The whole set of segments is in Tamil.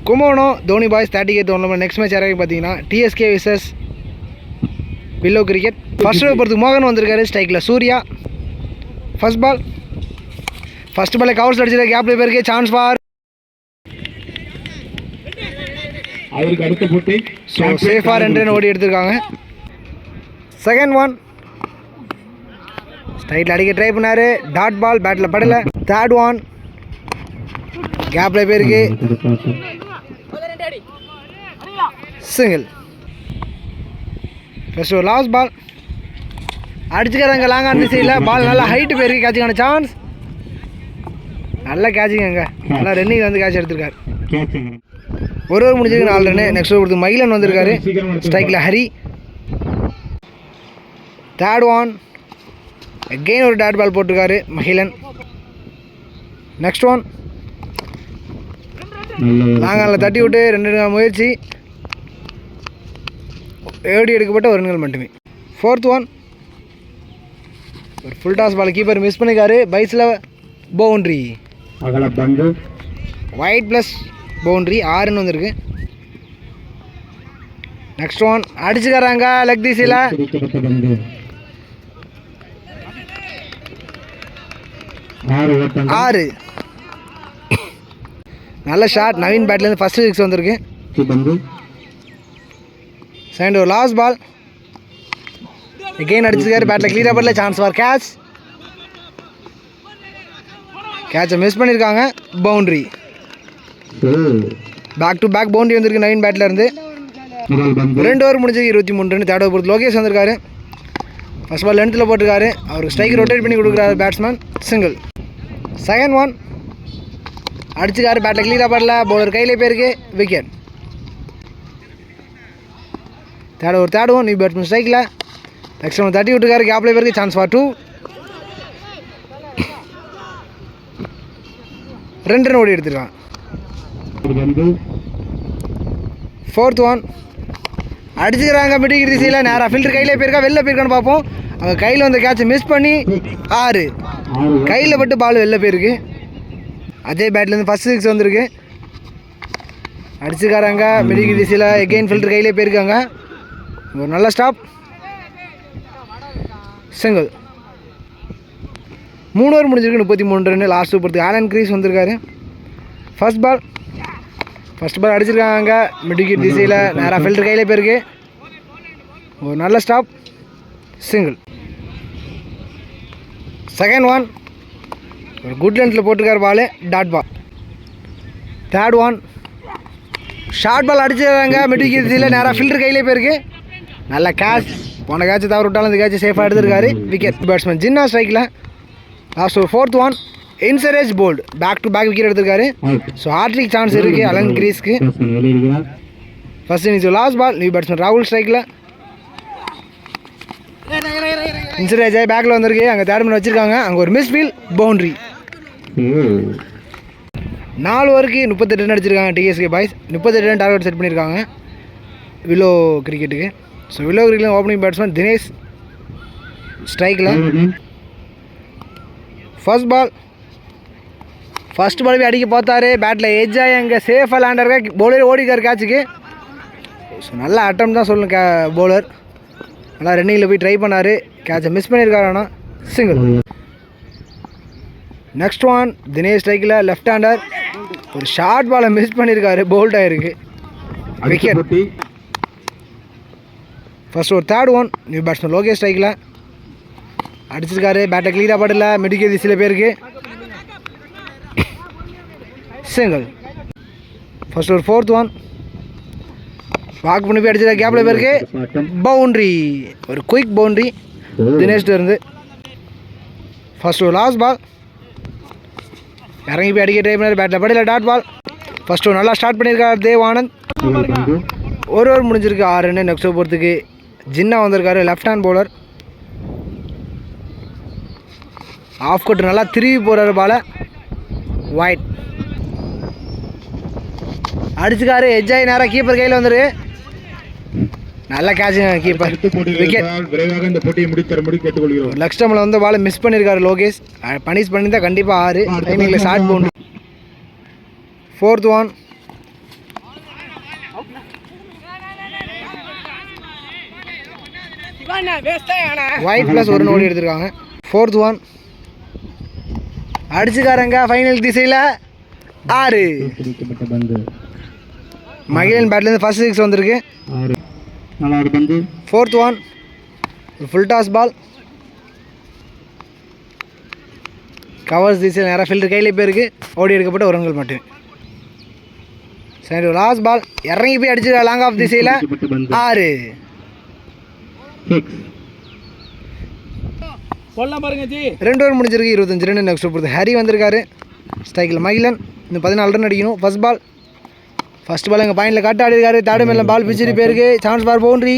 Kumbakonam Dhoni boys 30K tournament next match யாராவது பார்த்தீங்கன்னா DSK versus willow cricket. First over பொறுத்து மோகன் வந்திருக்காரு. ஸ்ட்ரைக்கில் சூர்யா. ஃபர்ஸ்ட் பால் கவர்ஸ் அடிச்சிருக்க கேப்ல பேருக்கு சான்ஸ் ஃபார் அவருக்கு அடுத்த போட்டி சேஃபாக 2 ரன் ஓடி எடுத்திருக்காங்க. செகண்ட் ஒன் ஸ்ட்ரைட்டில் அடிக்க ட்ரை பண்ணார். டாட் பால் பேட்டில் படலை. தேர்ட் ஒன் கேப்பில் பேருக்கு சிங்கிள். ஃபர்ஸ்ட் ஒரு லாஸ்ட் பால் அடிச்சுக்கிறாங்க லாங் ஆன் திசையில். பால் நல்லா ஹைட்டு போயிருக்கு. கேட்சுக்கான சான்ஸ். நல்லா கேட்சிங்க அங்கே நல்லா ரன்னிங் வந்து கேட்ச் எடுத்திருக்காரு. ஒரு ஓவர் முடிஞ்சிருக்கு 4 ரன்னு. நெக்ஸ்ட் ஓவர் கொடுத்து மகிழன் வந்திருக்காரு. ஸ்ட்ரைக்கில் ஹரி. தேர்ட் ஒன் அகெயின் ஒரு டாட் பால் போட்டிருக்காரு மகிழன். நெக்ஸ்ட் ஒன் லாங்கானில் தட்டி விட்டு 2 ரன் முயற்சி. ஏடி எடுக்கப்பட்ட 1 ரன்கள் மட்டுமே. ஃபோர்த் ஒன் ஒரு full toss ball keeper miss பண்ணிக்காரு. பைஸில் boundary. Wide plus boundary 6 run வந்திருக்கு. நெக்ஸ்ட் ஒன் அடிச்சுக்கிறாங்க லெக் திசையில். 6 நல்ல ஷாட். நவீன் பேட்லேருந்து ஃபர்ஸ்ட் 6 வந்திருக்கு. செகண்ட் ஒரு லாஸ்ட் பால் எகெயின் அடிச்சிருக்காரு. பேட்டில் கிளியராக படல. சான்ஸ் ஃபார் கேட்சை மிஸ் பண்ணியிருக்காங்க. Boundary. Back to back boundary வந்திருக்கு நவீன் பேட்டில் இருந்து. 2 ஓவர் முடிஞ்சது 23 ரன். தேர்ட் ஓவர் பொறுத்து லோகேஷ் வந்திருக்காரு. ஃபர்ஸ்ட் பால் லென்த்தில் போட்டிருக்காரு. அவருக்கு ஸ்ட்ரைக் ரொட்டேட் பண்ணி கொடுக்குறாரு பேட்ஸ்மேன். சிங்கிள். செகண்ட் ஒன் அடிச்சுக்காரு. பேட்டில் கிளியராக படல. பவுலர் கையிலே போயிருக்கு. Wicket. Third one new batsman ஸ்ட்ரைக்கில். நெக்ஸ்ட் ஒன் தட்டி விட்டுருக்காரு. கேப்ல போயிருக்கு. Chance for 2. 2 ரன் ஓடி எடுத்துருக்கான். ஃபோர்த் ஒன் அடிச்சுக்கிறாங்க மிடில் திசையில். நேராக ஃபில்டர் கையிலே போயிருக்கா வெளில போயிருக்கான்னு பார்ப்போம். அவங்க கையில் வந்து கேட்சை மிஸ் பண்ணி 6 கையில் பட்டு பால் வெளில போயிருக்கு. அதே பேட்லேருந்து ஃபர்ஸ்ட் 6 வந்திருக்கு. அடிச்சுக்காராங்க மிடில் திசையில். எகெயின் ஃபில்டர் கையிலே போயிருக்காங்க. ஒரு நல்ல ஸ்டாப். சிங்கிள். 3 ஓவர் முடிஞ்சிருக்கு 33 ரன். லாஸ்ட் பொறுத்து ஆலன் கிரீஸ் வந்திருக்காரு. ஃபர்ஸ்ட் பால் அடிச்சிருக்காங்க மிடில் திசையில். நேராக ஃபில்டர் கையிலே போயிருக்கு. ஒரு நல்ல ஸ்டாப். சிங்கிள். செகண்ட் ஒன் ஒரு குட் லென்த்தில் போட்டிருக்காரு ball. Dot ball. Third one short ball அடிச்சிருக்காங்க மிடில் திசையில். நேராக ஃபில்டர் கையிலே போயிருக்கு. நல்ல கேட்ச். போன கேட்ச் தவறு விட்டாலும் இந்த கேட்ச் சேஃபாக எடுத்திருக்காரு. விக்கெட். பேட்ஸ்மேன் ஜின்னா ஸ்ட்ரைக்கில். லாஸ்ட் ஒரு ஃபோர்த் ஒன் இன்சரேஜ் bowled. Back to back wicket எடுத்திருக்காரு. ஸோ ஹார்ட்ரிக் சான்ஸ் இருக்குது அலன் கிரீஸ்க்கு. First innings last ball new batsman ராகுல் ஸ்ட்ரைக்கில். இன்சரேஜ் ஆகி பேக்கில் வந்திருக்கு. அங்கே தேர்ட் மேன் வச்சுருக்காங்க. அங்கே ஒரு மிஸ் ஃபீல் பவுண்ட்ரி. 4 ஓவருக்கு 38 ரன் அடிச்சிருக்காங்க DSK boys. 38 run target set பண்ணியிருக்காங்க வில்லோ கிரிக்கெட்டுக்கு. So Willow cricket opening batsman Dinesh ஸ்ட்ரைக்கில். ஃபர்ஸ்ட் பால் போய் அடிக்க பார்த்தாரு. பேட்டில் எஜ் ஆகி அங்கே சேஃபாக லேண்டர் பவுலர் ஓடிக்கார் கேட்சுக்கு. ஸோ நல்ல அட்டம் தான் சொல்லணும். பவுலர் நல்லா ரன்னிங்கில் போய் ட்ரை பண்ணார். கேட்சை மிஸ் பண்ணியிருக்காரு. ஆனால் சிங்கிள். நெக்ஸ்ட் ஒன் தினேஷ் ஸ்ட்ரைக்கில். லெஃப்ட் ஹேண்டர் ஒரு ஷார்ட் பாலை மிஸ் பண்ணியிருக்காரு. போல்ட் ஆகிருக்கு. விக்கெட். ஃபர்ஸ்ட் ஒரு third one new batsman Lokesh ஸ்ட்ரைக்கில். அடிச்சிருக்காரு. பேட்டை கிளியராக படல. மிடில் திசையில் பேருக்கு. சிங்கிள். ஃபர்ஸ்ட் ஒரு ஃபோர்த் ஒன் வாக் பண்ணி போய் அடிச்சிருக்க கேப்பில் பேருக்கு. பவுண்ட்ரி. ஒரு குயிக் பவுண்ட்ரி தினேஷ்ட்டு இருந்து. ஃபர்ஸ்ட் ஒரு லாஸ்ட் பால் இறங்கி போய் அடிக்க ட்ரை பண்ணார். பேட்டில் படையில் டாட் பால். ஃபர்ஸ்ட் ஒரு நல்லா ஸ்டார்ட் பண்ணியிருக்காரு தேவ் ஆனந்த். 1 ஓவர் முடிஞ்சிருக்கு 6 ரன். நெக்ஸ்ட் ஓவர் போகிறதுக்கு ஜின்னா வந்திருக்காரு. Left hand bowler. Off cut நல்லா திரும்பி போகிறாரு பாலை. ஒயிட் அடிச்சுக்காரு. எஜ்ஜாய் நேராக கீப்பர் கையில் வந்துரு. நல்ல கேட்சுங்க கீப்பர். விக்கெட். லெக்ஸ்ட் டைமில் வந்து பால் மிஸ் பண்ணியிருக்காரு லோகேஷ். பனிஷ் பண்ணியிருந்தா கண்டிப்பாக 6 டைமிங்கில் short boundary. Fourth one white plus ஒரு ஓடி எடுத்திருக்காங்க. 4th ஒன் அடிச்சுக்காரங்க ஃபைனல் திசையில் 6. தோற்கடிக்கப்பட்ட பந்து மகிழன் பேட்லேருந்து ஃபர்ஸ்ட் 6 வந்திருக்கு. 6. 4வது பந்து 4th one full toss ball. Covers திசையில் நேராக ஃபில்டர் கையிலே போயிருக்கு. ஓடி எடுக்கப்பட்ட ஒரு ரன்கள் மட்டுமே. சரி லாஸ்ட் பால் இறங்கி போய் அடிச்சு லாங் ஆஃப் திசையில் 6. 6. போடலாம் பாருங்க ஜி. 2 ஓவர் முடிஞ்சிருக்கு. 25 ரன் நெக்ஸ்ட் பொறுத்து ஹரி வந்திருக்காரு. ஸ்ட்ரைக்கில் மகிழன் இன்னும் 14 ரன் அடிக்கணும். ஃபர்ஸ்ட் பால் எங்கள் பாயிண்டில் கட்ட ஆடி இருக்காரு. தேர்டு மேலே பால் பிச்சுட்டு போயிருக்கு. சான்ஸ் பார் boundary.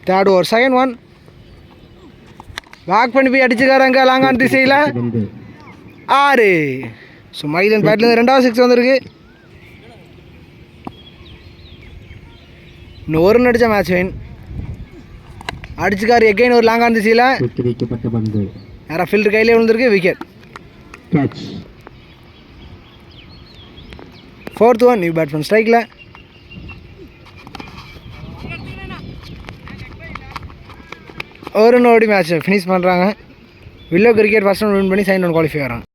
Third over second one walk பண்ணி போய் அடிச்சுக்காரங்க லாங் ஆன் திசையில் 6. ஸோ மகிழன் பேட்லேருந்து 2வது 6 வந்திருக்கு. இன்னும் ஒரு ரன் அடித்தா மேட்ச் வின். அடிச்சுக்காரு எகைன் ஒரு லாங் ஆன் திசையில் தோற்கடிக்கப்பட்ட பந்து நேராக ஃபீல்டர் கையிலே விழுந்திருக்கு. Wicket. Catch. 4th one new batsman ஸ்ட்ரைக்கில். ஒரு ரன் ஓடி மேட்ச் ஃபினிஷ் பண்ணுறாங்க. Willow cricket first one win பண்ணி செகண்ட் ஒன் குவாலிஃபை ஆகிறாங்க.